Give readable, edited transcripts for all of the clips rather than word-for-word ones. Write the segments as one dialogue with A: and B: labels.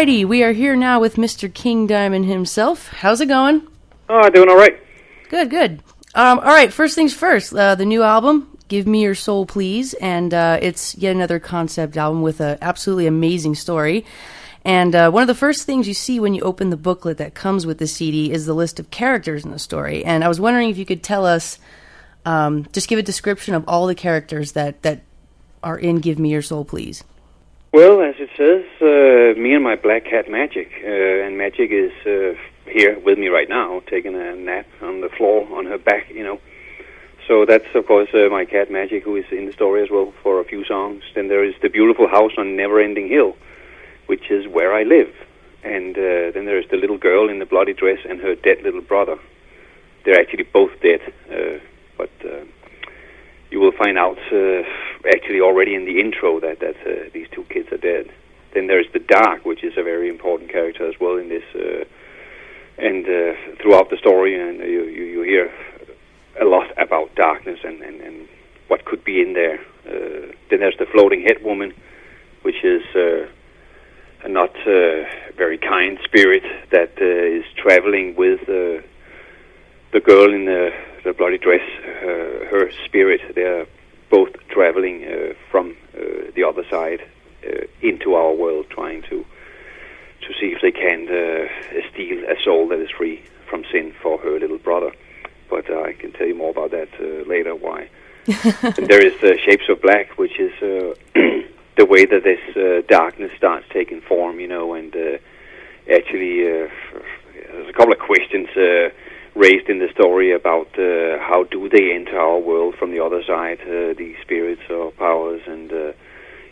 A: righty, we are here now with Mr. King Diamond himself. How's it going?
B: Oh, doing all right.
A: Good. All right, first things first, the new album, Give Me Your Soul Please, and it's yet another concept album with an absolutely amazing story. And one of the first things you see when you open the booklet that comes with the CD is the list of characters in the story. And I was wondering if you could tell us, just give a description of all the characters that are in Give Me Your Soul Please.
B: Well, as it says, me and my black cat Magic, and Magic is here with me right now, taking a nap on the floor on her back, So that's, of course, my cat Magic, who is in the story as well for a few songs. Then there is the beautiful house on Never-Ending Hill, which is where I live. And then there is the little girl in the bloody dress and her dead little brother. They're actually both dead, but you will find out actually already in the intro that these two kids are dead. Then there's the Dark, which is a very important character as well in this, and throughout the story, and you hear a lot about darkness and what could be in there. Then there's the Floating Head Woman, which is a not very kind spirit that is traveling with the girl in the bloody dress. Her spirit, they're both traveling from the other side into our world, trying to see if they can steal a soul that is free from sin for her little brother. But I can tell you more about that later, why. And there is Shapes of Black, which is the way that this darkness starts taking form, and actually there's a couple of questions raised in the story about how do they enter our world from the other side, these spirits or powers, and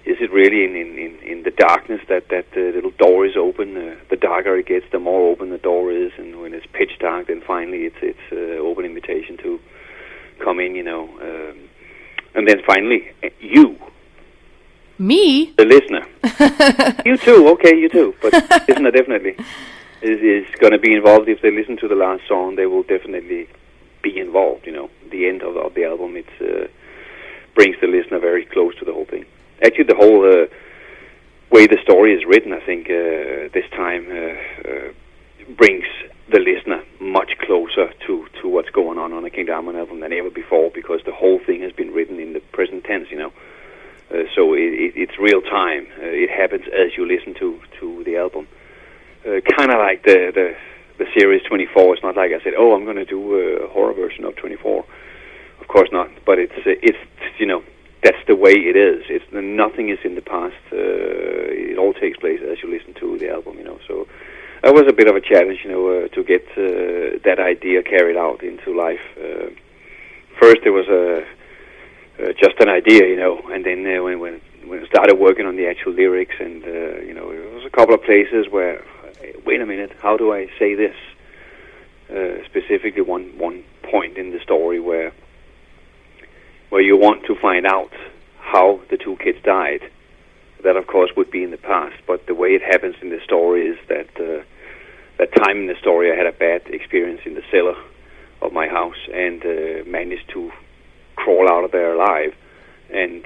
B: is it really in the darkness that the little door is open? The darker it gets, the more open the door is, and when it's pitch dark, then finally it's open invitation to come in, and then finally you.
A: Me?
B: The listener. You too, okay, you too, but listener definitely is going to be involved. If they listen to the last song, they will definitely be involved, The end of the album, it brings the listener very close to the whole thing. Actually, the whole way the story is written, I think, this time brings the listener much closer to what's going on a King Diamond album than ever before, because the whole thing has been written in the present tense, so it's real time. It happens as you listen to the album. Kind of like the series 24. It's not like I said, I'm going to do a horror version of 24. Of course not. But it's that's the way it is. Nothing is in the past. It all takes place as you listen to the album. So that was a bit of a challenge, to get that idea carried out into life. First, it was just an idea, and then when I started working on the actual lyrics, and it was a couple of places where, wait a minute, how do I say this? Specifically, one point in the story where you want to find out how the two kids died. That, of course, would be in the past, but the way it happens in the story is that that time in the story I had a bad experience in the cellar of my house and managed to crawl out of there alive, and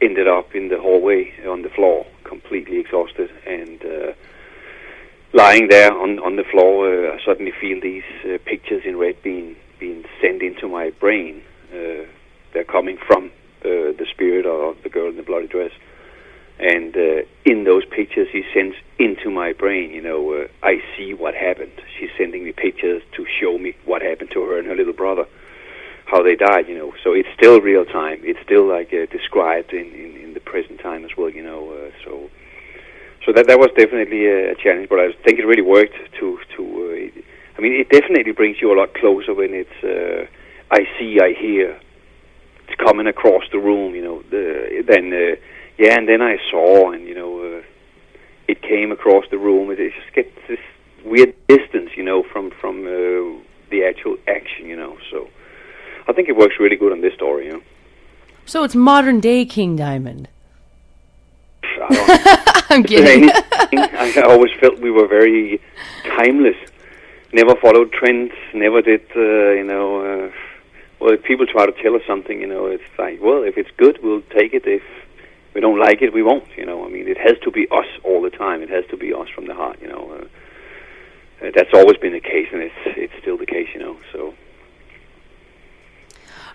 B: ended up in the hallway on the floor, completely exhausted, and lying there on the floor, I suddenly feel these pictures in red being sent into my brain. They're coming from the spirit of the girl in the bloody dress, and in those pictures he sends into my brain, I see what happened. She's sending me pictures to show me what happened to her and her little brother, how they died, So it's still real time. It's still like described in the present time as well, So that was definitely a challenge, but I think it really worked it definitely brings you a lot closer when it's I see, I hear, it's coming across the room, and then I saw, and it came across the room. It just gets this weird distance, from the actual action, So I think it works really good on this story,
A: So it's modern day King Diamond.
B: I don't
A: I'm kidding.
B: I always felt we were very timeless. Never followed trends. Never did, well, if people try to tell us something, it's like, well, if it's good, we'll take it. If we don't like it, we won't. You know, I mean, it has to be us all the time. It has to be us from the heart. You know, that's always been the case, and it's still the case. You know, so.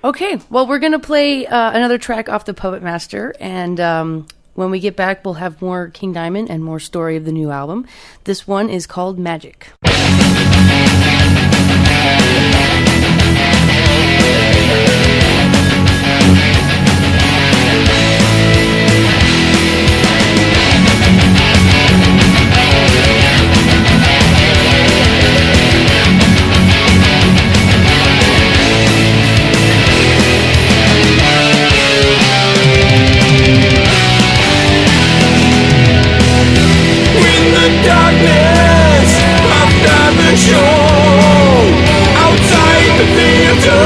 A: Okay, well, we're going to play another track off the Puppet Master, and when we get back, we'll have more King Diamond and more story of the new album. This one is called Magic.
C: Darkness after the show, outside the theater,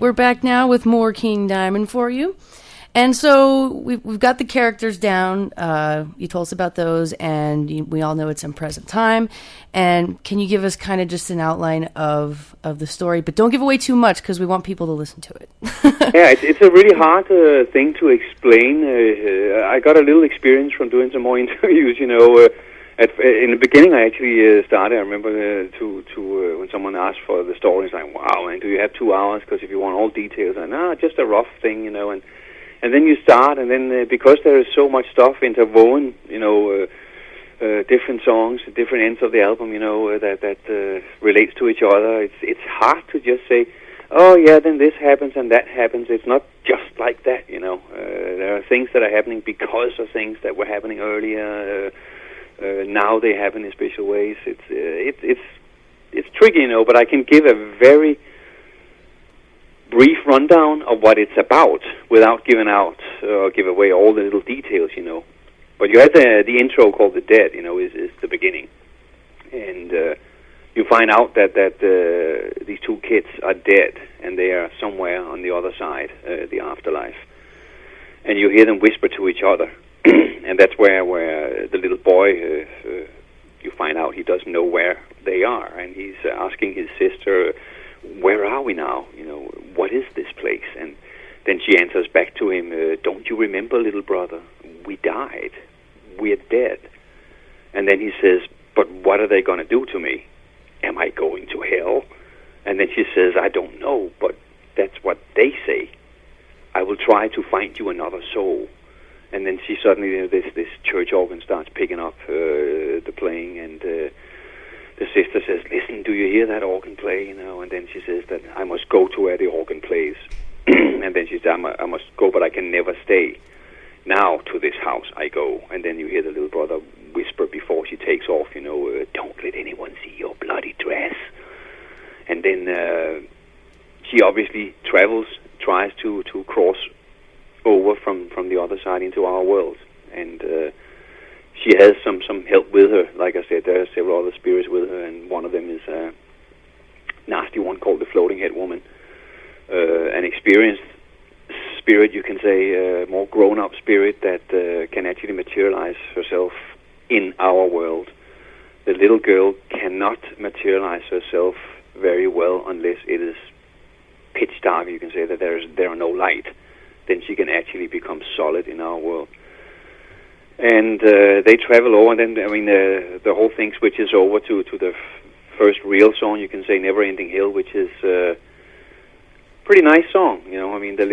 A: we're back now with more King Diamond for you. And so we've got the characters down. You told us about those, and we all know it's in present time. And can you give us kind of just an outline of the story? But don't give away too much because we want people to listen to it.
B: Yeah, it's a really hard thing to explain. I got a little experience from doing some more interviews, in the beginning, I actually started. I remember to when someone asked for the story, it's like, "Wow, man, do you have 2 hours? Because if you want all details, just a rough thing, And then you start, and then because there is so much stuff interwoven, different songs, different ends of the album, that relates to each other. It's hard to just say, "Oh yeah, then this happens and that happens." It's not just like that, There are things that are happening because of things that were happening earlier. Now they happen in special ways. It's tricky, but I can give a very brief rundown of what it's about without giving out or give away all the little details, But you had the intro called "The Dead," is the beginning, and you find out that these two kids are dead and they are somewhere on the other side, the afterlife, and you hear them whisper to each other. And that's where the little boy, you find out he doesn't know where they are, and he's asking his sister, "Where are we now? What is this place?" And then she answers back to him, "Don't you remember, little brother? We died. We're dead." And then he says, "But what are they going to do to me? Am I going to hell?" And then she says, "I don't know, but that's what they say. I will try to find you another soul." And then she suddenly, this church organ starts picking up the playing, and the sister says, "Listen, do you hear that organ play?" And then she says that, "I must go to where the organ plays." And then she says, I must go, but I can never stay. Now to this house I go." And then you hear the little brother whisper before she takes off, "Don't let anyone see your bloody dress." And then she obviously tries to cross over from the other side into our world. And she has some help with her. Like I said, there are several other spirits with her, and one of them is a nasty one called the Floating Head Woman. An experienced spirit, you can say, more grown-up spirit that can actually materialize herself in our world. The little girl cannot materialize herself very well unless it is pitch dark. You can say that there are no light. Then she can actually become solid in our world. And they travel over, and then the whole thing switches over to the first real song, you can say, "Never Ending Hill," which is pretty nice song. The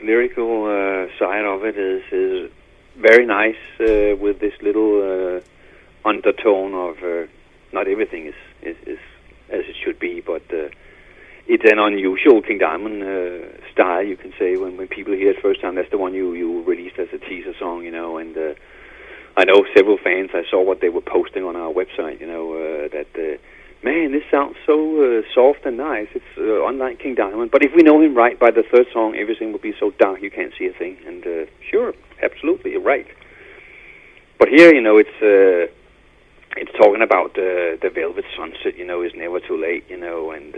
B: lyrical side of it is very nice, with this little undertone of not everything is as it should be, but it's an unusual King Diamond style, you can say. When people hear it first time, that's the one you released as a teaser song, and I know several fans. I saw what they were posting on our website, that man, this sounds so soft and nice. It's unlike King Diamond. But if we know him right, by the third song, everything will be so dark you can't see a thing. And sure, absolutely, you're right. But here, it's talking about the velvet sunset. Is never too late. And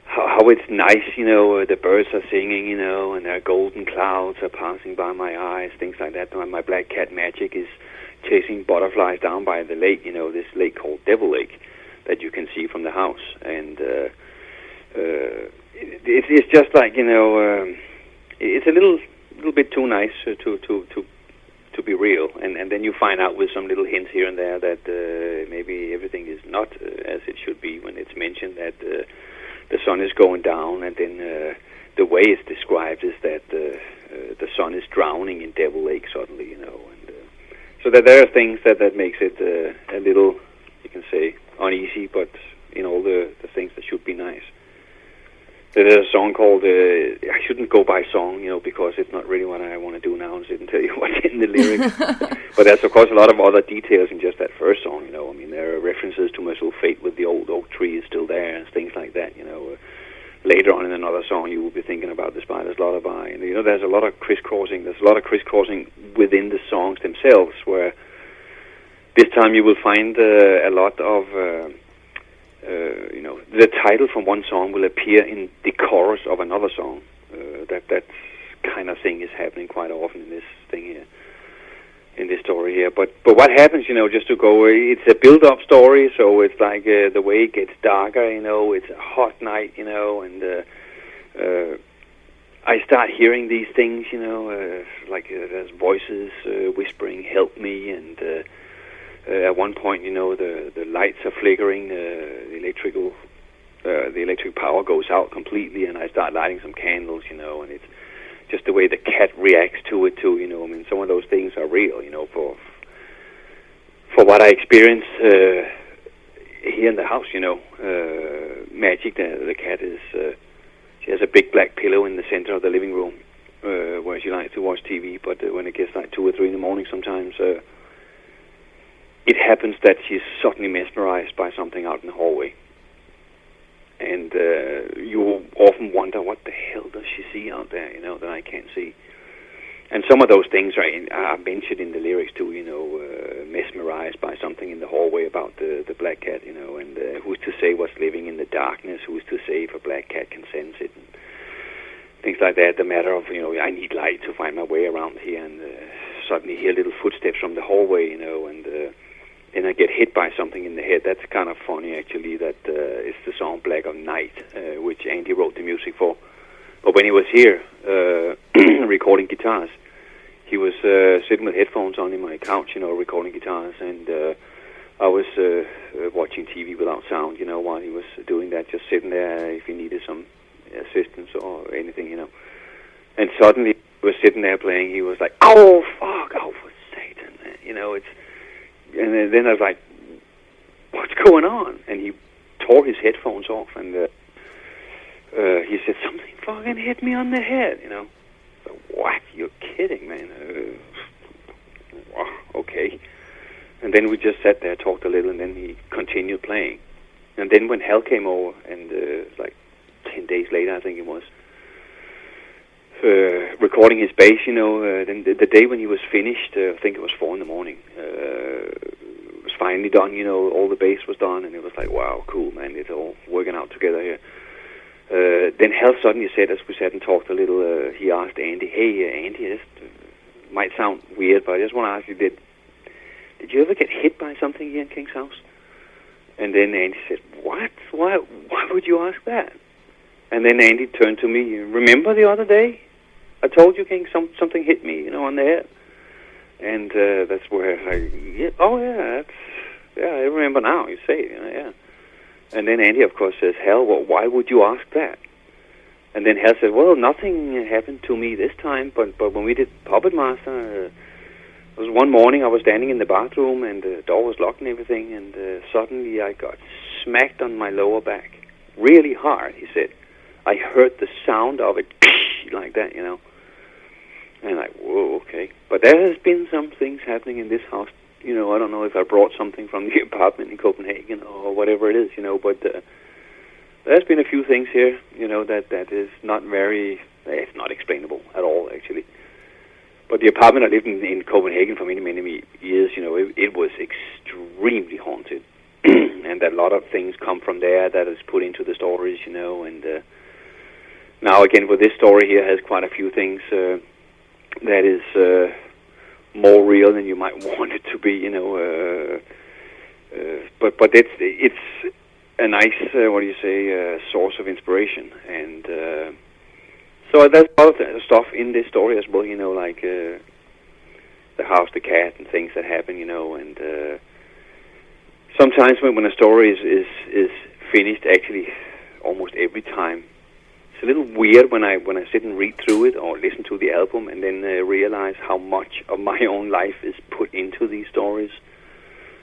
B: how it's nice. The birds are singing. And their golden clouds are passing by my eyes. Things like that. My black cat Magic is chasing butterflies down by the lake. This lake called Devil Lake that you can see from the house. And it's just like it's a little bit too nice to be real, and then you find out with some little hints here and there that maybe everything is not as it should be when it's mentioned that the sun is going down, and then the way it's described is that the sun is drowning in Devil Lake suddenly, and so that there are things that makes it a little, you can say, uneasy, but in all the things that should be nice. There's a song called, I shouldn't go by song, because it's not really what I want to do now and sit and tell you what's in the lyrics. But there's, of course, a lot of other details in just that first song, there are references to Merciful Fate with the old oak tree is still there and things like that, Later on in another song, you will be thinking about the Spider's Lullaby. And, there's a lot of crisscrossing. There's a lot of crisscrossing within the songs themselves, where this time you will find a lot of the title from one song will appear in the chorus of another song. That kind of thing is happening quite often in this thing here, in this story here. But what happens, just to go, it's a build-up story, so it's like the way it gets darker, it's a hot night, and I start hearing these things, like there's voices whispering, "Help me," and at one point, the lights are flickering, the electric power goes out completely, and I start lighting some candles, and it's just the way the cat reacts to it too, some of those things are real, for what I experience here in the house, Magic, the cat is, she has a big black pillow in the center of the living room, where she likes to watch TV, but when it gets like 2 or 3 in the morning sometimes, it happens that she's suddenly mesmerized by something out in the hallway. And you often wonder, what the hell does she see out there, that I can't see? And some of those things are mentioned in the lyrics too, mesmerized by something in the hallway about the black cat, and who's to say what's living in the darkness, who's to say if a black cat can sense it, and things like that. The matter of, I need light to find my way around here, and suddenly hear little footsteps from the hallway, and then I get hit by something in the head. That's kind of funny, actually, that it's the song Black of Night, which Andy wrote the music for. But when he was here recording guitars, he was sitting with headphones on in my couch, recording guitars, and I was watching TV without sound, while he was doing that, just sitting there if he needed some assistance or anything, And suddenly he was sitting there playing. He was like, "Oh, fuck, oh, for Satan," it's... And then I was like, "What's going on?" And he tore his headphones off, and he said, "Something fucking hit me on the head," So, what? You're kidding, man. Okay. And then we just sat there, talked a little, and then he continued playing. And then when Hal came over, and like 10 days later, I think it was, recording his bass, then the day when he was finished, I think it was 4 in the morning, it was finally done, all the bass was done, and it was like, wow, cool, man, it's all working out together here. Then Hal suddenly said, as we sat and talked a little, he asked Andy, "Hey, Andy, this might sound weird, but I just want to ask you, did you ever get hit by something here in King's house?" And then Andy said, "What? Why would you ask that?" And then Andy turned to me, "Remember the other day? I told you, King, something hit me, on the head." And that's where I remember now, you say it, yeah. And then Andy, of course, says, "Hal, why would you ask that?" And then Hal said, "Well, nothing happened to me this time, but when we did Puppet Master, it was one morning I was standing in the bathroom, and the door was locked and everything, and suddenly I got smacked on my lower back, really hard," he said. "I heard the sound of it, like that, And like, whoa, okay. But there has been some things happening in this house. I don't know if I brought something from the apartment in Copenhagen or whatever it is, but there's been a few things here, that is not it's not explainable at all, actually. But the apartment I lived in Copenhagen for many, many years, it was extremely haunted. And a lot of things come from there that is put into the stories, and now again, with this story here, has quite a few things that is more real than you might want it to be, but it's a nice source of inspiration, and so there's a lot of stuff in this story as well, like the house, the cat, and things that happen, and sometimes when a story is finished, actually almost every time, it's a little weird when I sit and read through it or listen to the album and then realize how much of my own life is put into these stories.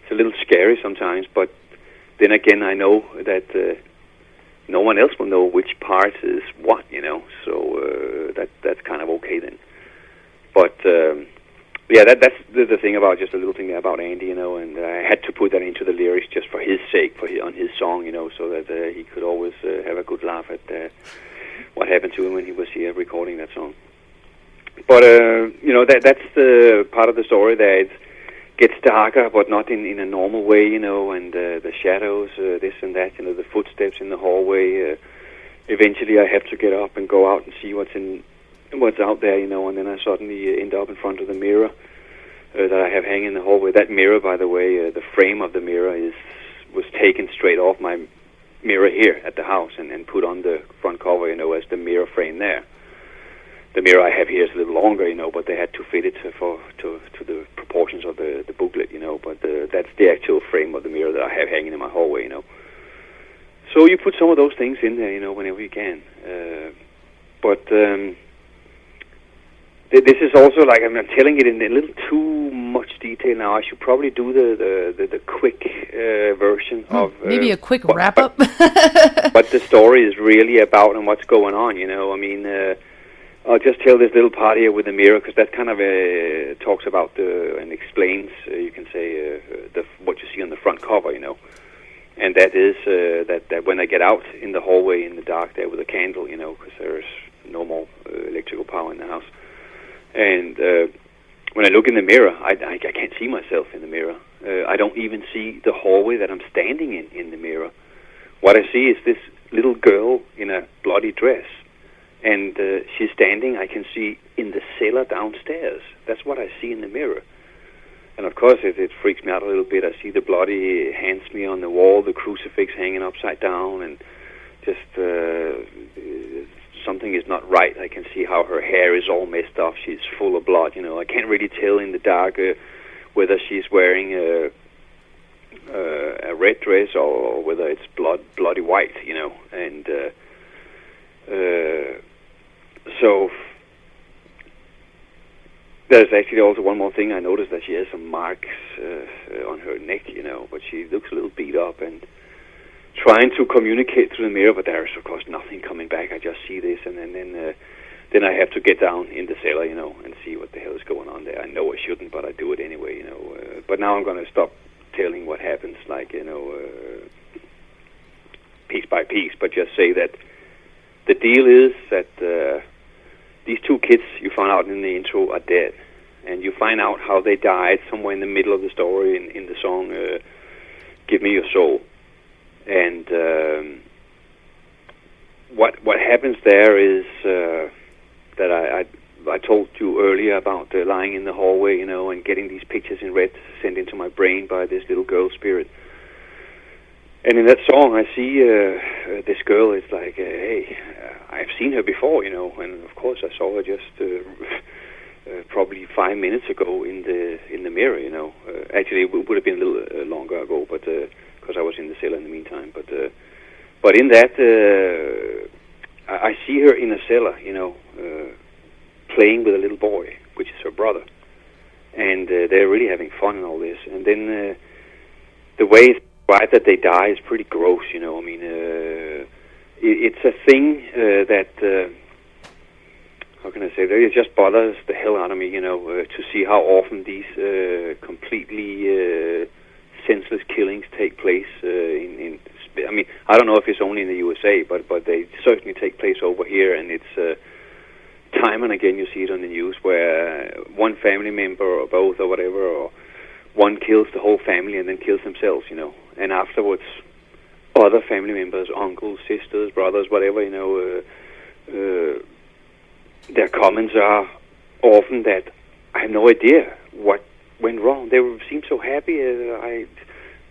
B: It's a little scary sometimes, but then again, I know that no one else will know which part is what, so that's kind of okay then. But that's the thing about, just a little thing about Andy, and I had to put that into the lyrics just for his sake, on his song, so that he could always have a good laugh at what happened to him when he was here recording that song. But that's the part of the story that gets darker, but not in a normal way, you know, and the shadows, this and that, you know, the footsteps in the hallway. Eventually, I have to get up and go out and see what's out there, you know, and then I suddenly end up in front of the mirror that I have hanging in the hallway. That mirror, by the way, the frame of the mirror was taken straight off my mirror here at the house and put on the front cover, you know, as the mirror frame there. The mirror I have here is a little longer, you know, but they had to fit it to the proportions of the booklet, you know, but that's the actual frame of the mirror that I have hanging in my hallway, you know. So you put some of those things in there, you know, whenever you can. This is also like, I'm telling it in a little too much detail now. I should probably do the quick version of...
A: maybe a quick wrap-up?
B: What the story is really about and what's going on, you know. I mean, I'll just tell this little part here with the mirror, because that kind of talks about and explains, you can say, what you see on the front cover, you know. And that is that when I get out in the hallway in the dark there with a candle, you know, because there's no more electrical power in the house. And when I look in the mirror, I can't see myself in the mirror. I don't even see the hallway that I'm standing in the mirror. What I see is this little girl in a bloody dress. And she's standing, I can see, in the cellar downstairs. That's what I see in the mirror. And of course, it freaks me out a little bit. I see the bloody hand smear on the wall, the crucifix hanging upside down, and just something is not right. I can see how her hair is all messed up. She's full of blood, you know. I can't really tell in the dark whether she's wearing a red dress or whether it's bloody white, you know. And so there's actually also one more thing. I noticed that she has some marks on her neck, you know, but she looks a little beat up and trying to communicate through the mirror, but there is, of course, nothing coming back. I just see this, and then I have to get down in the cellar, you know, and see what the hell is going on there. I know I shouldn't, but I do it anyway, you know. But now I'm going to stop telling what happens, like, you know, piece by piece, but just say that the deal is that these two kids you found out in the intro are dead, and you find out how they died somewhere in the middle of the story in the song "Give Me Your Soul." And what happens there is that I told you earlier about lying in the hallway, you know, and getting these pictures in red sent into my brain by this little girl spirit. And in that song, I see this girl. It's like, hey, I've seen her before, you know, and of course I saw her just probably 5 minutes ago in the mirror, you know. Actually, it would have been a little longer ago, but because I was in the cellar in the meantime. But in that, I see her in a cellar, you know, playing with a little boy, which is her brother, and they're really having fun and all this. And then the way it's right that they die is pretty gross, you know. I mean, it's a thing that, how can I say, it just bothers the hell out of me, you know, to see how often these completely senseless killings take place I mean, I don't know if it's only in the USA, but they certainly take place over here, and it's time and again you see it on the news where one family member or both or whatever, or one kills the whole family and then kills themselves, you know, and afterwards other family members, uncles, sisters, brothers, whatever, you know, their comments are often that I have no idea what went wrong. They seemed so happy. I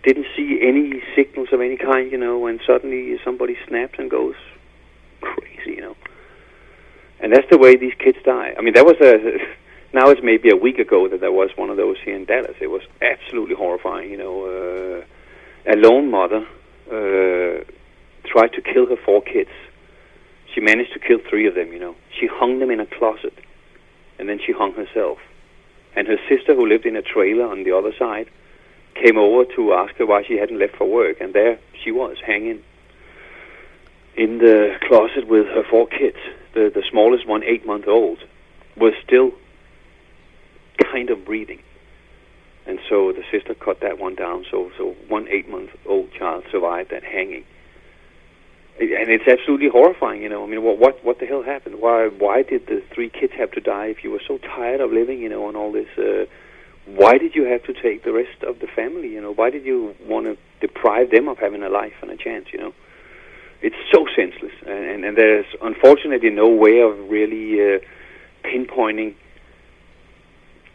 B: didn't see any signals of any kind, you know, and suddenly somebody snaps and goes crazy, you know. And that's the way these kids die. I mean, that was now it's maybe a week ago that there was one of those here in Dallas. It was absolutely horrifying, you know. A lone mother tried to kill her 4 kids. She managed to kill 3 of them, you know. She hung them in a closet, and then she hung herself. And her sister, who lived in a trailer on the other side, came over to ask her why she hadn't left for work, and there she was, hanging in the closet with her 4 kids. The smallest one, 8-month-old, was still kind of breathing. And so the sister cut that one down, so one 8-month-old child survived that hanging. And it's absolutely horrifying, you know. I mean, what the hell happened? Why did the 3 kids have to die if you were so tired of living, you know, and all this? why did you have to take the rest of the family? You know, why did you want to deprive them of having a life and a chance? You know, it's so senseless, and there's unfortunately no way of really pinpointing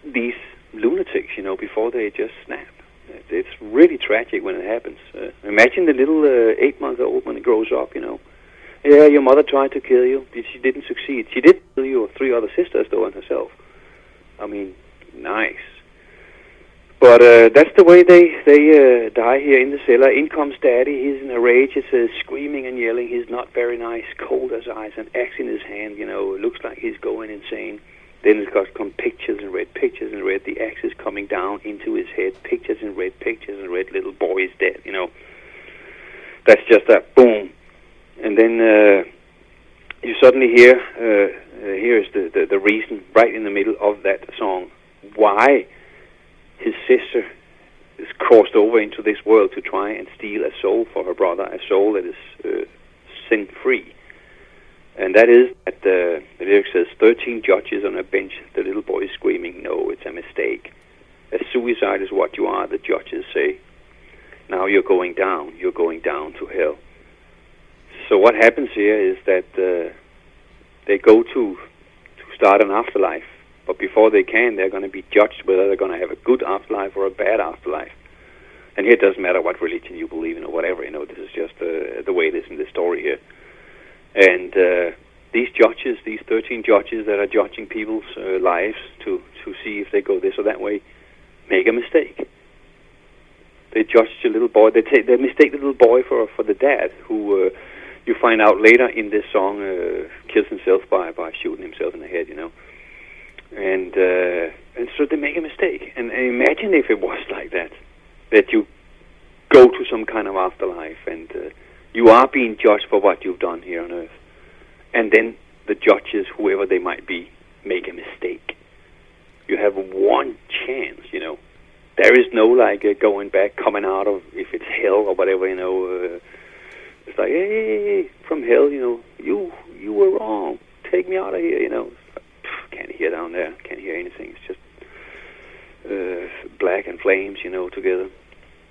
B: these lunatics, you know, before they just snap. It's really tragic when it happens. Imagine the little 8-month-old when it grows up, you know. Yeah, your mother tried to kill you. She didn't succeed. She did kill you or 3 other sisters, though, and herself. I mean, nice. But that's the way they die here in the cellar. In comes Daddy. He's in a rage. It's screaming and yelling. He's not very nice, cold as ice, an axe in his hand, you know. It looks like he's going insane. Then it's got come pictures in red, pictures in red. The axe is coming down into his head. Pictures in red, little boy is dead, you know. That's just that boom. And then you suddenly hear, here's the reason right in the middle of that song, why his sister is crossed over into this world to try and steal a soul for her brother, a soul that is sin-free. And that is that the lyric says, 13 judges on a bench, the little boy is screaming, no, it's a mistake. A suicide is what you are, the judges say. Now you're going down to hell. So what happens here is that they go to start an afterlife, but before they can, they're going to be judged whether they're going to have a good afterlife or a bad afterlife. And here it doesn't matter what religion you believe in or whatever, you know, this is just the way it is in the story here. And these judges, these 13 judges that are judging people's lives to see if they go this or that way, make a mistake. They judge the little boy. They mistake the little boy for the dad, who you find out later in this song kills himself by shooting himself in the head. You know, and so they make a mistake. And imagine if it was like that you go to some kind of afterlife and you are being judged for what you've done here on earth, and then the judges, whoever they might be, make a mistake. You have one chance, you know. There is no like going back, coming out of, if it's hell or whatever, you know. It's like, hey, from hell, you know, you were wrong. Take me out of here, you know. Can't hear down there. Can't hear anything. It's just black and flames, you know, together.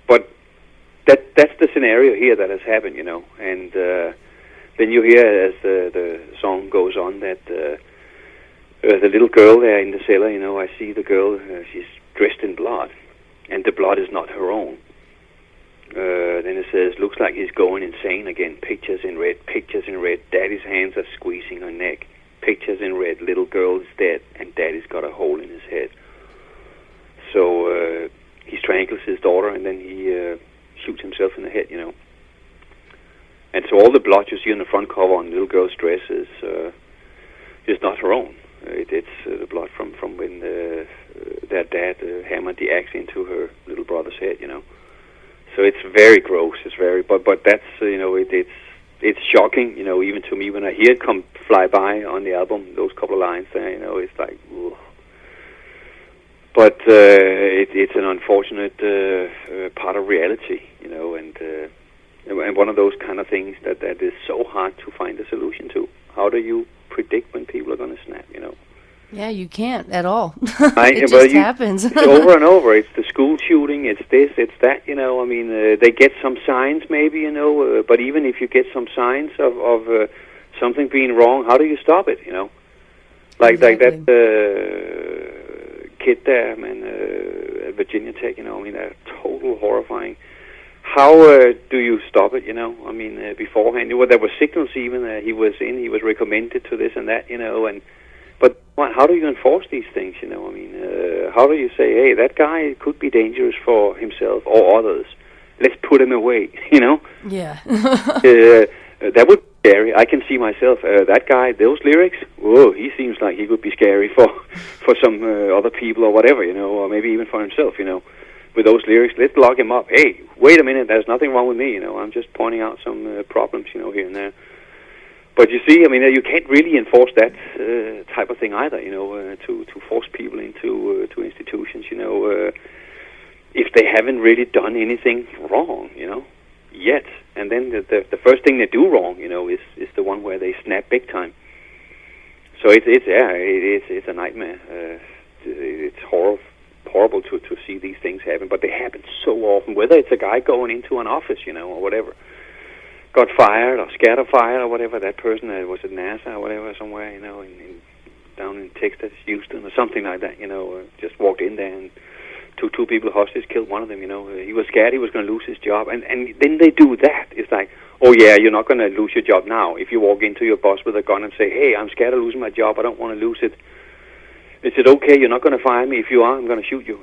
B: But that's the scenario here that has happened, you know. And then you hear as the song goes on that the little girl there in the cellar, you know, I see the girl, she's dressed in blood, and the blood is not her own. Then it says, looks like he's going insane again. Pictures in red, Daddy's hands are squeezing her neck. Pictures in red, little girl is dead, and Daddy's got a hole in his head. So he strangles his daughter, and then he shoots himself in the head, you know. And so all the blood you see on the front cover on the little girl's dress is not her own. It's the blood from when their dad hammered the axe into her little brother's head, you know. So it's very gross. It's very, but that's you know, it's shocking, you know, even to me when I hear it come fly by on the album. Those couple of lines there, you know, it's like, ugh. But it's an unfortunate part of reality, you know, and one of those kind of things that is so hard to find a solution to. How do you predict when people are going to snap, you know?
A: Yeah, you can't at all. It just happens.
B: It's over and over. It's the school shooting, it's this, it's that, you know. I mean, they get some signs maybe, you know, but even if you get some signs of something being wrong, how do you stop it, you know? Like that kid there, man, at Virginia Tech, you know, I mean, they're total horrifying. How do you stop it, you know? I mean, beforehand, there were signals even he was recommended to this and that, you know, but how do you enforce these things, you know? I mean, how do you say, hey, that guy could be dangerous for himself or others. Let's put him away, you know?
A: Yeah.
B: That would be scary. I can see myself, that guy, those lyrics, whoa, he seems like he could be scary for some other people or whatever, you know, or maybe even for himself, you know. With those lyrics, let's lock him up. Hey, wait a minute, there's nothing wrong with me, you know. I'm just pointing out some problems, you know, here and there. But you see, I mean, you can't really enforce that type of thing either, you know, to force people into to institutions, you know, if they haven't really done anything wrong, you know, yet. And then the first thing they do wrong, you know, is the one where they snap big time. So it's a nightmare. It's horrible to so often, whether it's a guy going into an office, or whatever, got fired or scared of fire or whatever. That person was at NASA or whatever, somewhere, down in Texas, Houston, or something like that. Just walked in there and took two people hostage, killed one of them. He was scared he was going to lose his job, and then they do that. It's like, oh yeah, you're not going to lose your job now. If you walk into your boss with a gun and say, hey, I'm scared of losing my job, I don't want to lose it. Is it okay? You're not going to fire me. If you are, I'm going to shoot you.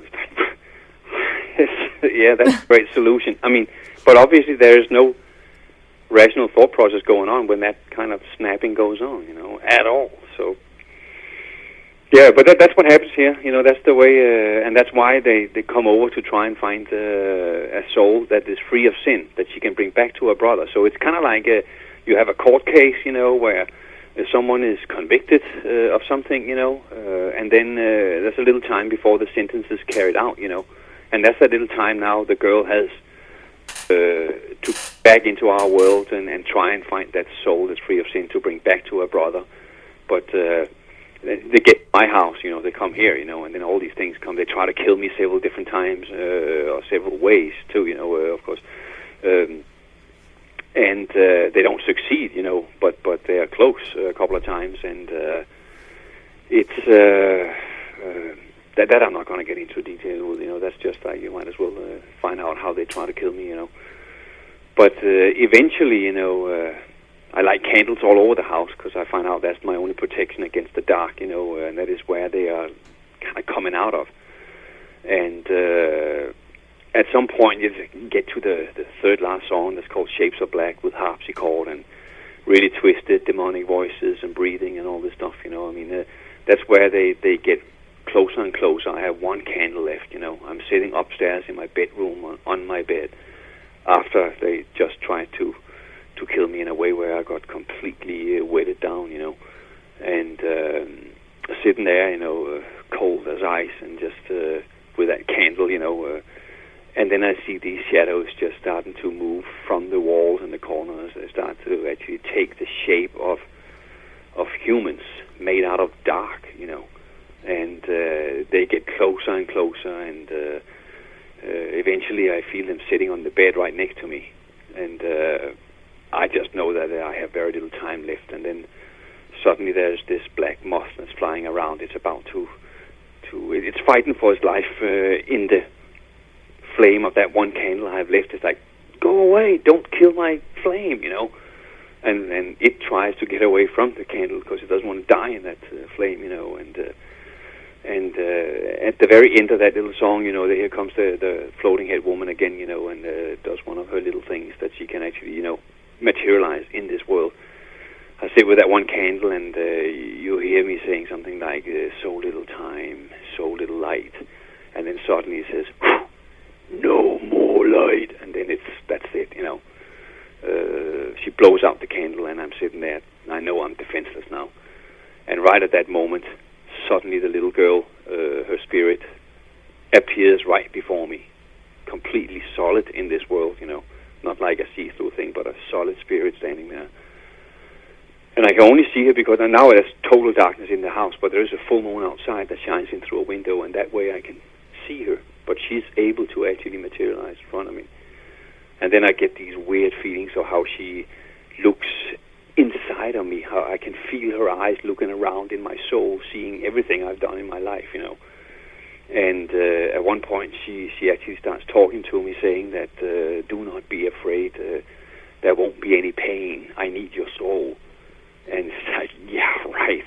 B: Yeah, that's a great solution. I mean, but obviously there is no rational thought process going on when that kind of snapping goes on, at all. So, yeah, but that's what happens here. That's the way, and that's why they come over to try and find a soul that is free of sin, that she can bring back to her brother. So it's kind of like you have a court case, where someone is convicted of something, and then there's a little time before the sentence is carried out, and that's a little time now the girl has to back into our world and try and find that soul that's free of sin to bring back to her brother. But they get my house, they come here, and then all these things come. They try to kill me several different times, or several ways too, of course. And they don't succeed, but they are close a couple of times, and it's that I'm not going to get into detail with. That's just like, you might as well find out how they try to kill me, But eventually, I light candles all over the house because I find out that's my only protection against the dark, and that is where they are kind of coming out of. And at some point, you get to the third last song that's called Shapes of Black with harpsichord and really twisted demonic voices and breathing and all this stuff, that's where they get closer and closer. I have one candle left, I'm sitting upstairs in my bedroom on my bed after they just tried to kill me in a way where I got completely weighted down, and sitting there, cold as ice and just with that candle, and then I see these shadows just starting to move from the walls and the corners. They start to actually take the shape of humans made out of dark, and they get closer and closer, and eventually I feel them sitting on the bed right next to me, and I just know that I have very little time left, and then suddenly there's this black moth that's flying around. It's about it's fighting for its life in the flame of that one candle I have left. It's like, go away, don't kill my flame, and it tries to get away from the candle because it doesn't want to die in that flame, and at the very end of that little song, here comes the floating head woman again, and does one of her little things that she can actually, materialize in this world. I sit with that one candle, and you hear me saying something like, so little time, so little light, and then suddenly it says, no more light, and then that's it, She blows out the candle, and I'm sitting there, and I know I'm defenseless now. And right at that moment, suddenly the little girl, her spirit, appears right before me, completely solid in this world, not like a see-through thing, but a solid spirit standing there. And I can only see her because now there's total darkness in the house, but there is a full moon outside that shines in through a window, and that way I can see her. But she's able to actually materialize in front of me. And then I get these weird feelings of how she looks inside of me, how I can feel her eyes looking around in my soul, seeing everything I've done in my life, And at one point, she actually starts talking to me, saying that, do not be afraid, there won't be any pain, I need your soul. And it's like, yeah, right,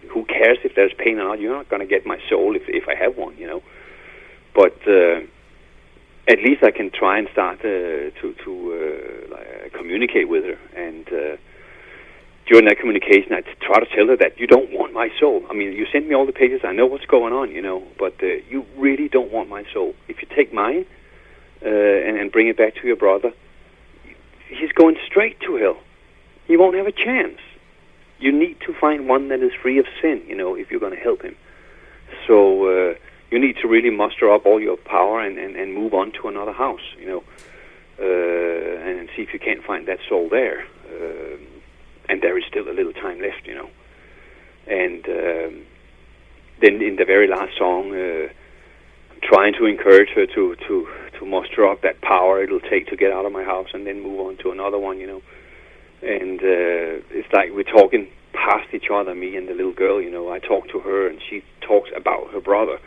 B: who cares if there's pain or not? You're not going to get my soul if I have one, But at least I can try and start to communicate with her, and during that communication, I try to tell her that you don't want my soul. I mean, you sent me all the pages, I know what's going on, but you really don't want my soul. If you take mine and bring it back to your brother, he's going straight to hell. He won't have a chance. You need to find one that is free of sin, if you're going to help him. So you need to really muster up all your power and move on to another house, and see if you can't find that soul there. And there is still a little time left, And then in the very last song, trying to encourage her to to muster up that power it'll take to get out of my house and then move on to another one, you know. And it's like we're talking past each other, me and the little girl, you know. I talk to her, and she talks about her brother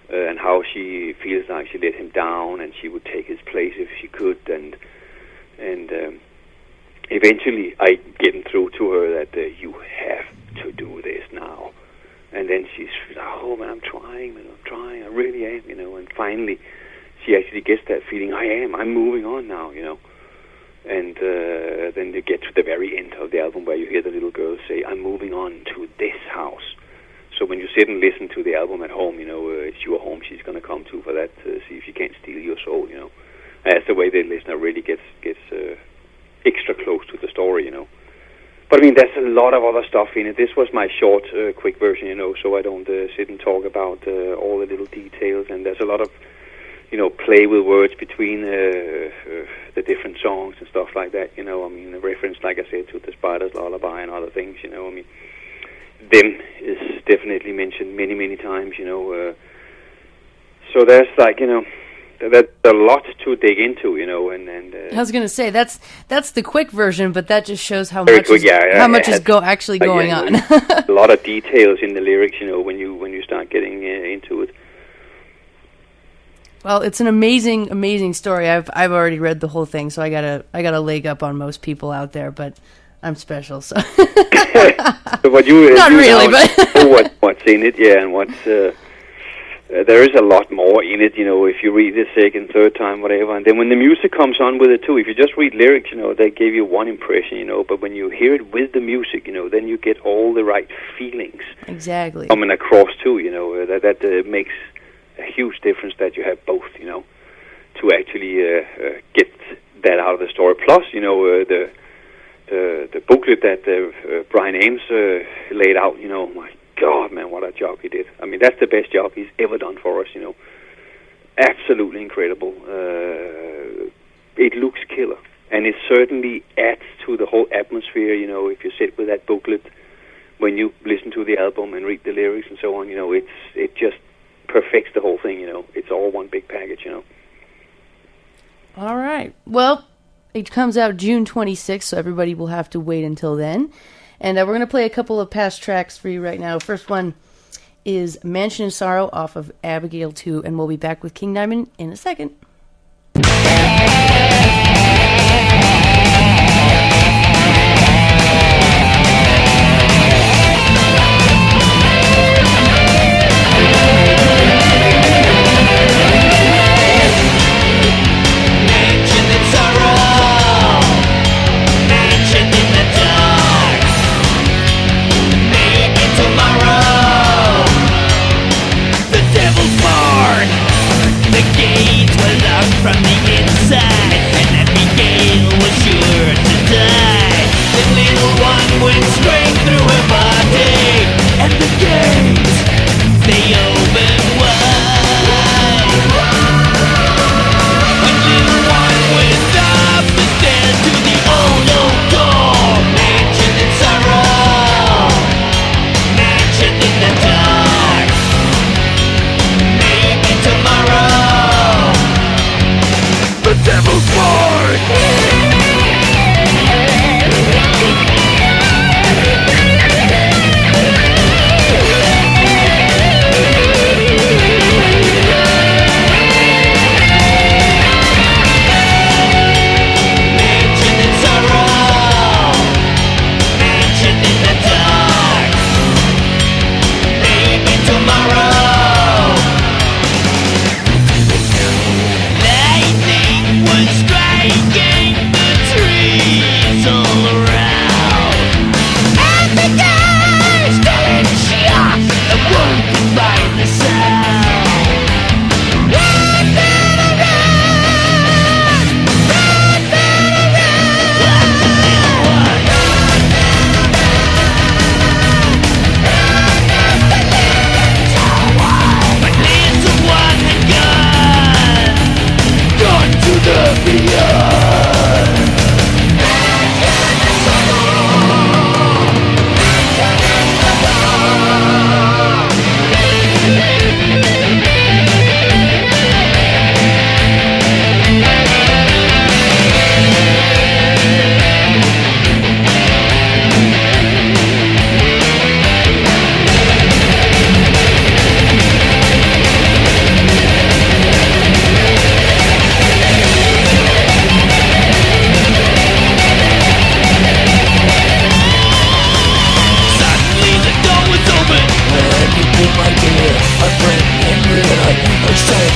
B: and how she feels like she let him down, and she would take his place if she could, and eventually I get through to her that you have to do this now. And then she's, oh man, I'm trying, I really am, you know. And finally, she actually gets that feeling, I'm moving on now, you know. And then you get to the very end of the album where you hear the little girl say, I'm moving on to this house. So when you sit and listen to the album at home, you know, it's your home she's going to come to for that, see if she can't steal your soul, you know. And that's the way the listener really gets extra close to the story, you know. But I mean, there's a lot of other stuff in it. This was my short, quick version, you know, so I don't sit and talk about all the little details. And there's a lot of, you know, play with words between the different songs and stuff like that, you know. I mean, a reference, like I said, to the Spider's Lullaby and other things, you know. I mean, them is definitely mentioned many, many times, you know. So there's like, you know, there's a lot to dig into, you know, and
A: I was gonna say that's the quick version, but that just shows how
B: very
A: much
B: quick,
A: is actually going on.
B: A lot of details in the lyrics, you know, when you start getting into it.
A: Well, it's an amazing story. I've already read the whole thing, so I got a leg up on most people out there, but I'm special, so.
B: So what you
A: not really, but
B: know what's in it, yeah, and what's. There is a lot more in it, you know, if you read the second, third time, whatever. And then when the music comes on with it, too, if you just read lyrics, you know, they give you one impression, you know, but when you hear it with the music, you know, then you get all the right feelings.
A: Exactly.
B: Coming across, too, you know, that makes a huge difference that you have both, you know, to actually get that out of the story. Plus, you know, the booklet that Brian Ames laid out, you know, my God, man, what a job he did. I mean, that's the best job he's ever done for us, you know. Absolutely incredible. It looks killer. And it certainly adds to the whole atmosphere, you know, if you sit with that booklet, when you listen to the album and read the lyrics and so on, you know, it just perfects the whole thing, you know. It's all one big package, you know.
A: All right. Well, it comes out June 26th, so everybody will have to wait until then. And we're going to play a couple of past tracks for you right now. First one is Mansion of Sorrow off of Abigail 2, and we'll be back with King Diamond in a second.
C: The gates will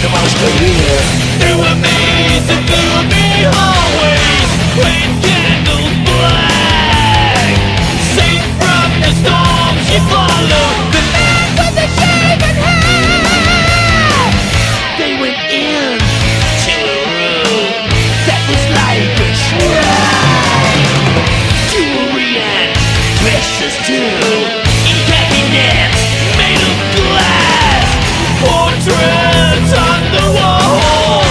C: the most to hear. They were made to fill me hallways, with candles black. Safe from the storm, she followed the man with the shaven head. They went in to a room that was like a shrine. Jewelry and precious too, in cabinets made of glass. Portraits on the wall,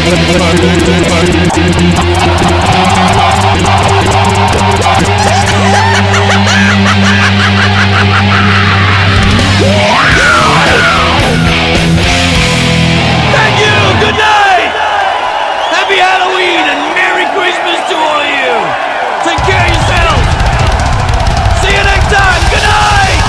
C: Thank you! Good night! Happy Halloween and Merry Christmas to all of you! Take care of yourselves! See you next time! Good night!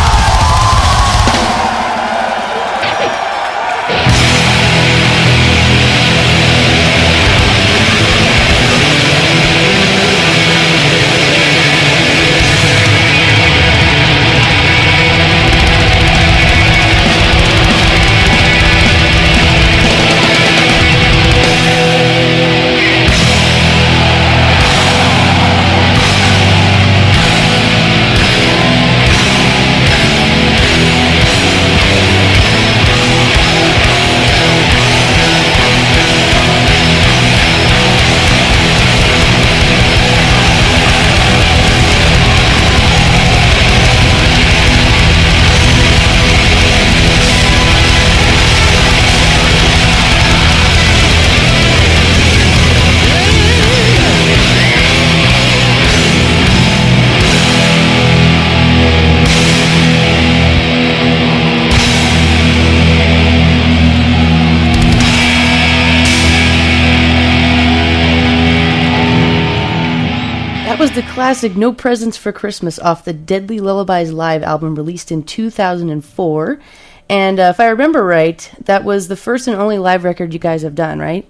A: That was the classic No Presents for Christmas off the Deadly Lullabies Live album released in 2004. And if I remember right, that was the first and only live record you guys have done, right?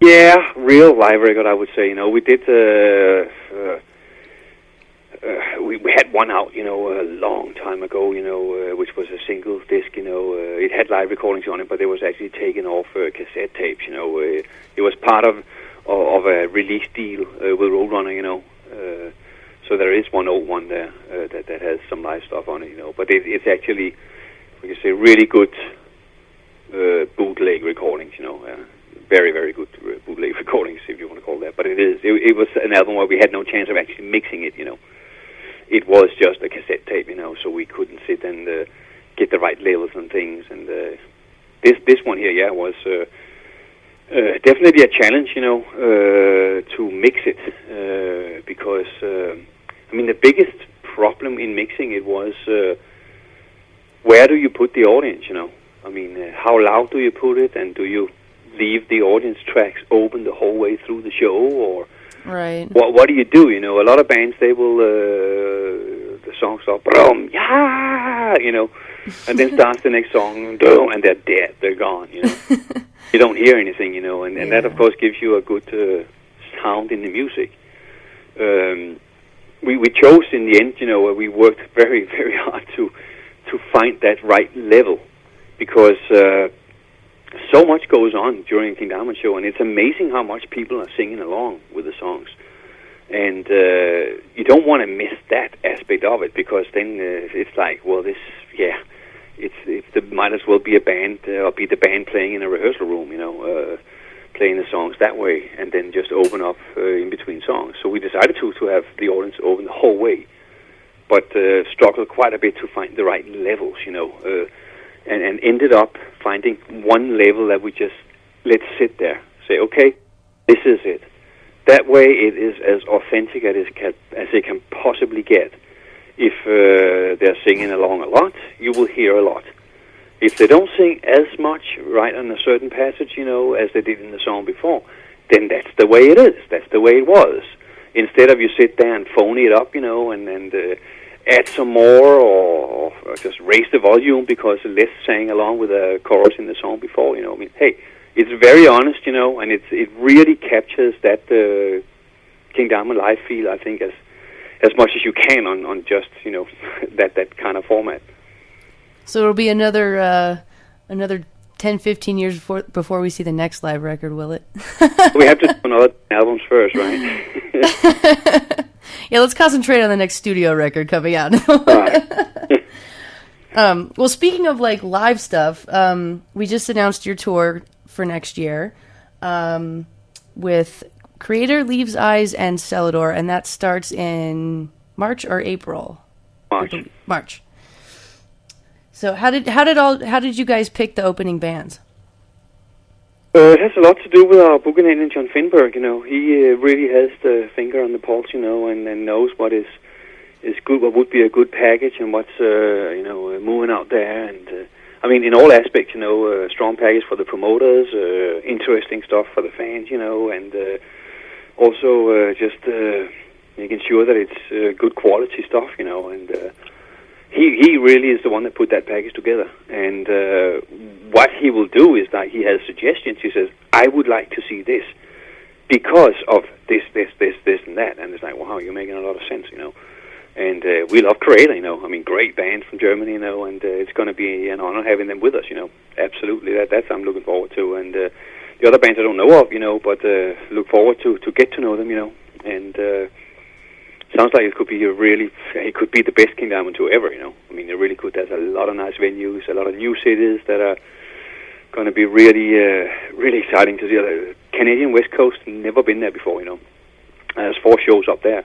B: Yeah, real live record, I would say. You know, we did. We had one out, you know, a long time ago. You know, which was a single disc. You know, it had live recordings on it, but it was actually taken off cassette tapes. You know, it was part of a release deal with Roadrunner. You know, so there is one old one there that has some live stuff on it. You know, but it's actually, we can say, really good bootleg recordings. You know. Very, very good bootleg recordings, if you want to call that. But it was an album where we had no chance of actually mixing it, you know. It was just a cassette tape, you know, so we couldn't sit and get the right levels and things. And this one here, yeah, was definitely a challenge, you know, to mix it. Because, I mean, the biggest problem in mixing it was where do you put the audience, you know? I mean, how loud do you put it, and do you leave the audience tracks open the whole way through the show, or
A: right?
B: What do you do? You know, a lot of bands, they will the song starts, yeah, you know, and then starts the next song, and they're dead, they're gone. You know, you don't hear anything. You know, and that of course gives you a good sound in the music. We chose in the end, you know, we worked very, very hard to find that right level, because so much goes on during a King Diamond show, and it's amazing how much people are singing along with the songs. And you don't want to miss that aspect of it, because then it's like, well, it might as well be a band, or be the band playing in a rehearsal room, you know, playing the songs that way, and then just open up in between songs. So we decided to have the audience open the whole way, but struggled quite a bit to find the right levels, you know, and ended up finding one level that we just let sit there. Say, okay, this is it. That way it is as authentic as it can possibly get. If they're singing along a lot, you will hear a lot. If they don't sing as much right on a certain passage, you know, as they did in the song before, then that's the way it is. That's the way it was. Instead of you sit there and phony it up, you know, and add some more, or just raise the volume because Les sang along with a chorus in the song before, you know. I mean, hey, it's very honest, you know, and it really captures that King Diamond live feel, I think, as much as you can on just, you know, that kind of format.
A: So it'll be another 10, 15 years before we see the next live record, will it?
B: We have to do another albums first, right?
A: Yeah, let's concentrate on the next studio record coming out. Well, speaking of like live stuff, we just announced your tour for next year with Kreator, Leaves' Eyes, and Celador, and that starts in March or April. March. So how did you guys pick the opening bands?
B: It has a lot to do with our booking agent, John Finberg. You know, he really has the finger on the pulse, you know, and knows what is good, what would be a good package, and what's moving out there. And I mean, in all aspects, you know, strong package for the promoters, interesting stuff for the fans, you know, and also just making sure that it's good quality stuff, you know, and. He really is the one that put that package together, and what he will do is that he has suggestions. He says, I would like to see this because of this, and that, and it's like, wow, you're making a lot of sense, you know. And we love Creator, you know. I mean, great band from Germany, you know, and it's going to be an honor having them with us, you know. Absolutely, that's I'm looking forward to. And the other bands I don't know of, you know, but look forward to get to know them, you know, and. Sounds like it could be it could be the best King Diamond tour ever, you know. I mean, it really could. There's a lot of nice venues, a lot of new cities that are going to be really exciting to see. The Canadian West Coast, never been there before, you know. There's 4 shows up there.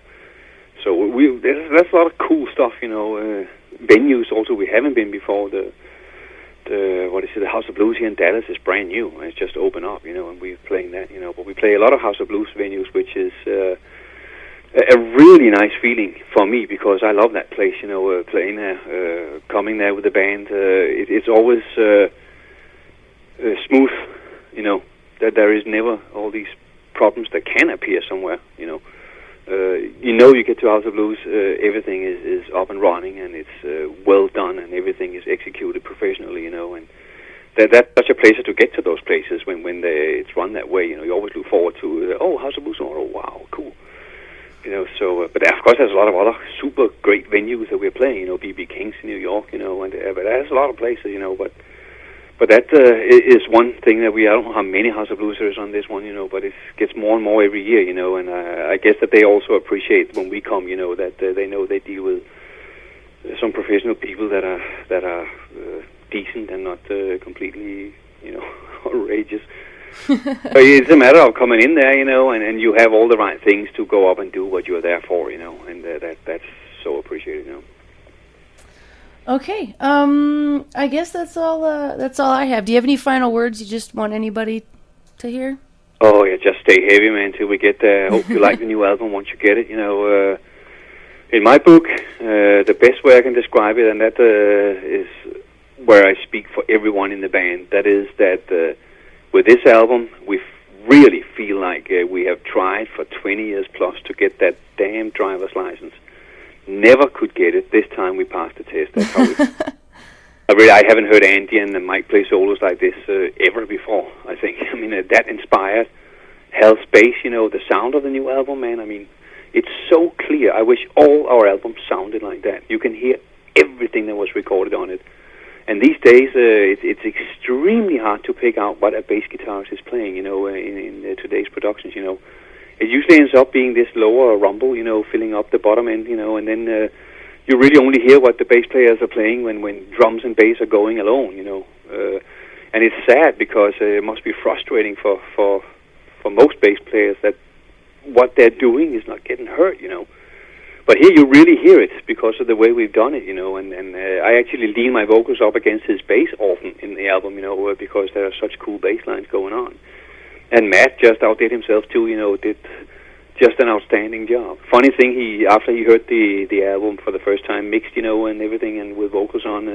B: So there's a lot of cool stuff, you know. Venues also we haven't been before. The House of Blues here in Dallas is brand new. It's just opened up, you know, and we're playing that, you know. But we play a lot of House of Blues venues, which is... a really nice feeling for me because I love that place, you know, playing there, coming there with the band. It's always smooth, you know, that there is never all these problems that can appear somewhere, you know. You get to House of Blues, everything is up and running and it's well done and everything is executed professionally, you know, and that's such a pleasure to get to those places when it's run that way, you know. You always look forward to, House of Blues, oh, wow, cool. You know, so, but of course there's a lot of other super great venues that we're playing, you know, B.B. King's in New York, you know, and but there's a lot of places, you know, but that is one thing that I don't know how many House of Blues there is on this one, you know, but it gets more and more every year, you know, and I guess that they also appreciate when we come, you know, that they know they deal with some professional people that are decent and not completely, you know, outrageous. But it's a matter of coming in there, you know, and you have all the right things to go up and do what you're there for, you know, and that's so appreciated, you know.
A: Okay, I guess that's all I have. Do you have any final words you just want anybody to hear?
B: Oh, yeah, just stay heavy, man, till we get there. Hope you like the new album once you get it, you know. In my book, the best way I can describe it, and that is where I speak for everyone in the band, that is that... with this album, we really feel like we have tried for 20 years plus to get that damn driver's license. Never could get it. This time we passed the test. That's how I haven't heard Andy and Mike play solos like this ever before, I think. I mean, that inspired Hell's Space, you know, the sound of the new album, man. I mean, it's so clear. I wish all our albums sounded like that. You can hear everything that was recorded on it. And these days, it's extremely hard to pick out what a bass guitarist is playing, you know, in today's productions, you know. It usually ends up being this lower rumble, you know, filling up the bottom end, you know, and then you really only hear what the bass players are playing when drums and bass are going alone, you know. And it's sad because it must be frustrating for most bass players that what they're doing is not getting heard, you know. But here you really hear it because of the way we've done it, you know, and I actually lean my vocals up against his bass often in the album, you know, because there are such cool bass lines going on. And Matt just outdid himself too, you know, did just an outstanding job. Funny thing, after he heard the album for the first time mixed, you know, and everything, and with vocals on,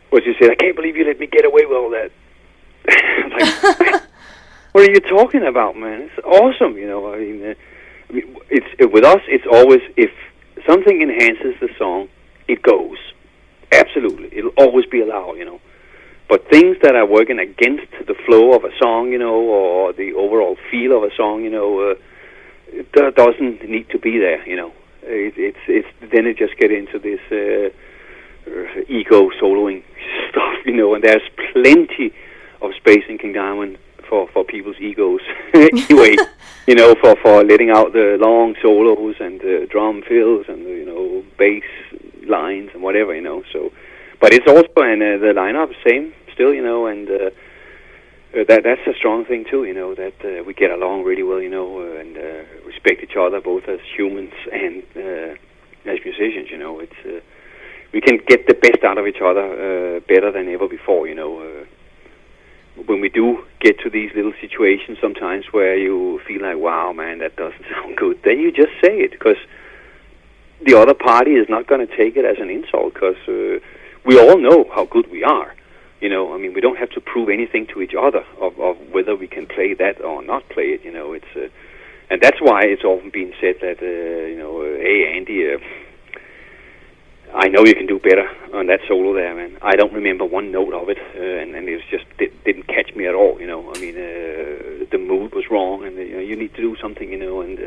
B: what he said, I can't believe you let me get away with all that. Like, what are you talking about, man? It's awesome, you know, I mean, with us, it's always, if something enhances the song, it goes. Absolutely. It'll always be allowed, you know. But things that are working against the flow of a song, you know, or the overall feel of a song, you know, it doesn't need to be there, you know. Then it just gets into this ego soloing stuff, you know, and there's plenty of space in King Diamond for people's egos anyway, you know, for letting out the long solos and drum fills and, you know, bass lines and whatever, you know, so, but it's also, and the lineup same still, you know, and that's a strong thing too, you know, that we get along really well, you know, and respect each other both as humans and as musicians, you know. It's we can get the best out of each other better than ever before, you know. when we do get to these little situations sometimes where you feel like, wow, man, that doesn't sound good, then you just say it, because the other party is not going to take it as an insult, because we all know how good we are. You know, I mean, we don't have to prove anything to each other of whether we can play that or not play it. You know, it's and that's why it's often been said that hey Andy, I know you can do better on that solo there, man. I don't remember one note of it, and it was just didn't catch me at all. You know, I mean, the mood was wrong, and you need to do something. You know, and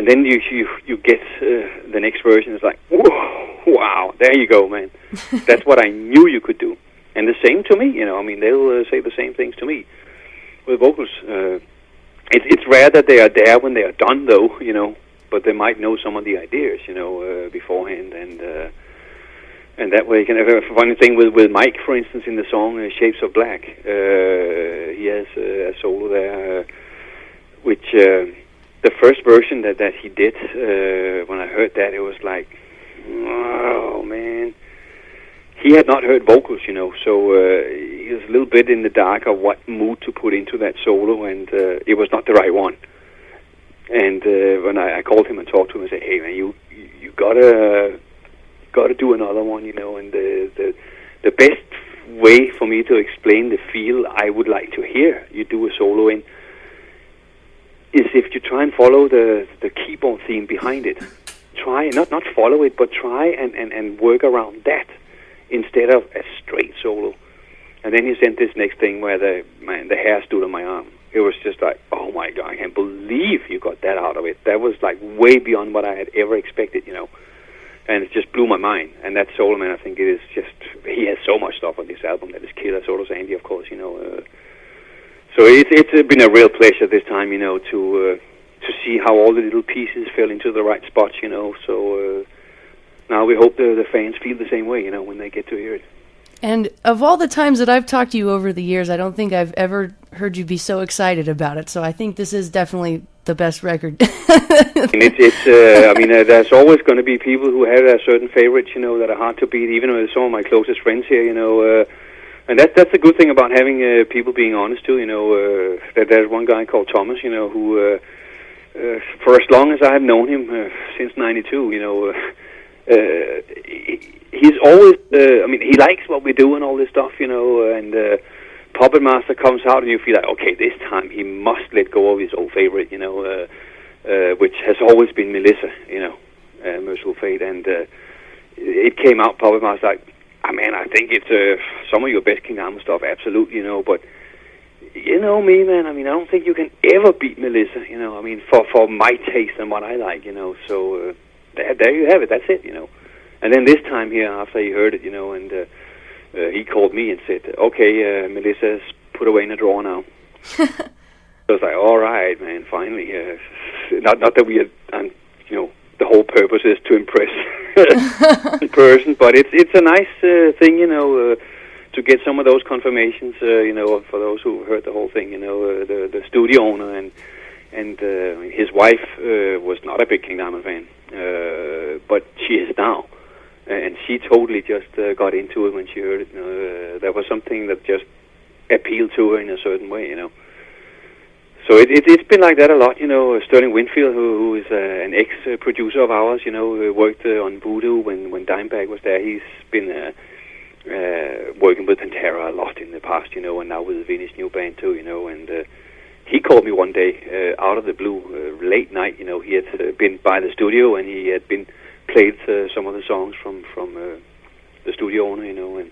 B: then you get the next version. It's like, whoa, wow, there you go, man. That's what I knew you could do. And the same to me, you know. I mean, they'll say the same things to me with vocals. It's rare that they are there when they are done, though, you know. But they might know some of the ideas, you know, beforehand, and that way you can have a funny thing with Mike, for instance, in the song "Shapes of Black." He has a solo there, which the first version that he did, when I heard that, it was like, oh man. He had not heard vocals, you know, so he was a little bit in the dark of what mood to put into that solo, and it was not the right one. And when I called him and talked to him, I said, "Hey man, you gotta do another one, you know." And the best way for me to explain the feel I would like to hear you do a solo in is if you try and follow the keyboard theme behind it. Try not follow it, but try and work around that, instead of a straight solo. And then he sent this next thing where the hair stood on my arm. It was just like, oh my God, I can't believe you got that out of it. That was like way beyond what I had ever expected, you know. And it just blew my mind. And that solo, man, I think it is just, he has so much stuff on this album that is killer. So does Andy, of course, you know. So it's been a real pleasure this time, you know, to see how all the little pieces fell into the right spots, you know. So now we hope the fans feel the same way, you know, when they get to hear it.
A: And of all the times that I've talked to you over the years, I don't think I've ever heard you be so excited about it. So I think this is definitely the best record.
B: And I mean, there's always going to be people who have a certain favorites, you know, that are hard to beat, even with some of my closest friends here, you know. And that's the good thing about having people being honest, too, you know. That there's one guy called Thomas, you know, who, for as long as I've known him, since '92, you know, he's always, I mean, he likes what we do and all this stuff, you know, and Puppet Master comes out and you feel like, okay, this time he must let go of his old favorite, you know, which has always been Melissa, you know, Merciful Fate, and it came out, Puppet Master, like, I mean, I think it's some of your best King Diamond stuff, absolutely, you know, but you know me, man, I mean, I don't think you can ever beat Melissa, you know, I mean, for my taste and what I like, you know, so there you have it, that's it, you know. And then this time here, after he heard it, you know, and he called me and said, okay, Melissa's put away in a drawer now. So I was like, all right, man, finally. Not that we are, you know, the whole purpose is to impress the person, but it's a nice thing, you know, to get some of those confirmations, you know, for those who heard the whole thing, you know, the studio owner and his wife was not a big King Diamond fan, but she is now. And she totally just got into it when she heard it. You know, there was something that just appealed to her in a certain way, you know. So it's been like that a lot, you know. Sterling Winfield, who is an ex-producer of ours, you know, worked on Voodoo when Dimebag was there. He's been working with Pantera a lot in the past, you know, and now with Vinny's new band too, you know. And he called me one day out of the blue, late night, you know. He had been by the studio and he had been played some of the songs from the studio owner, you know, and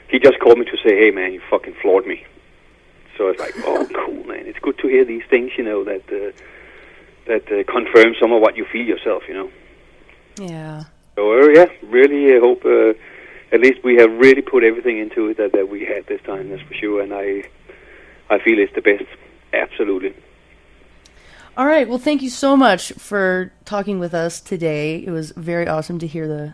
B: he just called me to say, hey man, you fucking floored me. So I was like, oh cool, man, it's good to hear these things, you know, that confirm some of what you feel yourself, you know.
A: Yeah.
B: So yeah, really hope at least we have really put everything into it that we had this time, that's for sure, and I feel it's the best, absolutely.
A: All right. Well, thank you so much for talking with us today. It was very awesome to hear the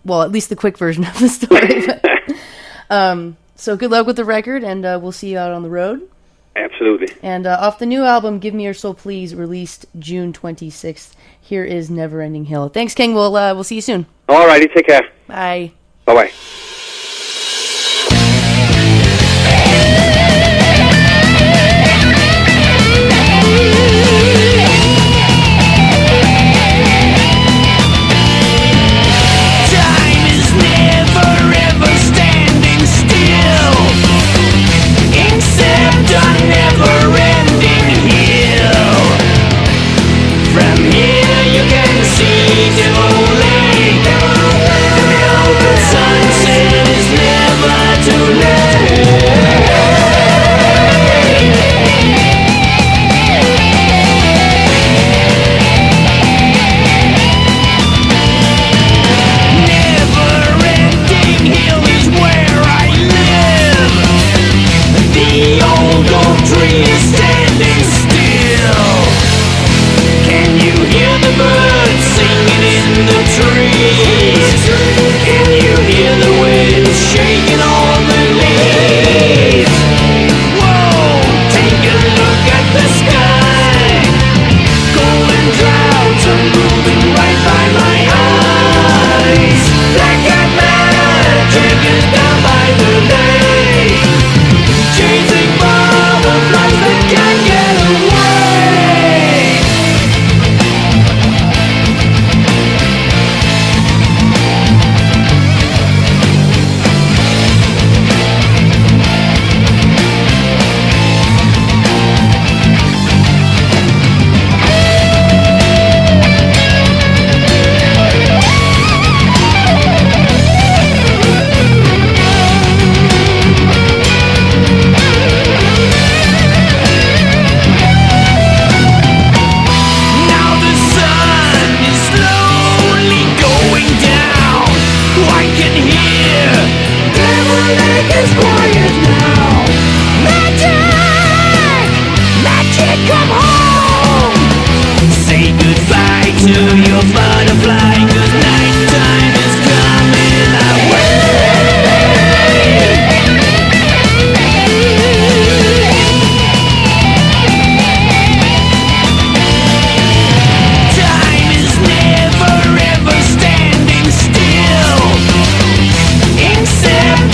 A: well, at least the quick version of the story. But, so good luck with the record, and we'll see you out on the road.
B: Absolutely.
A: And off the new album, Give Me Your Soul Please, released June 26th, here is Never Ending Hill. Thanks, King. We'll see you soon.
B: All righty. Take care.
A: Bye.
B: Bye-bye.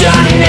C: Your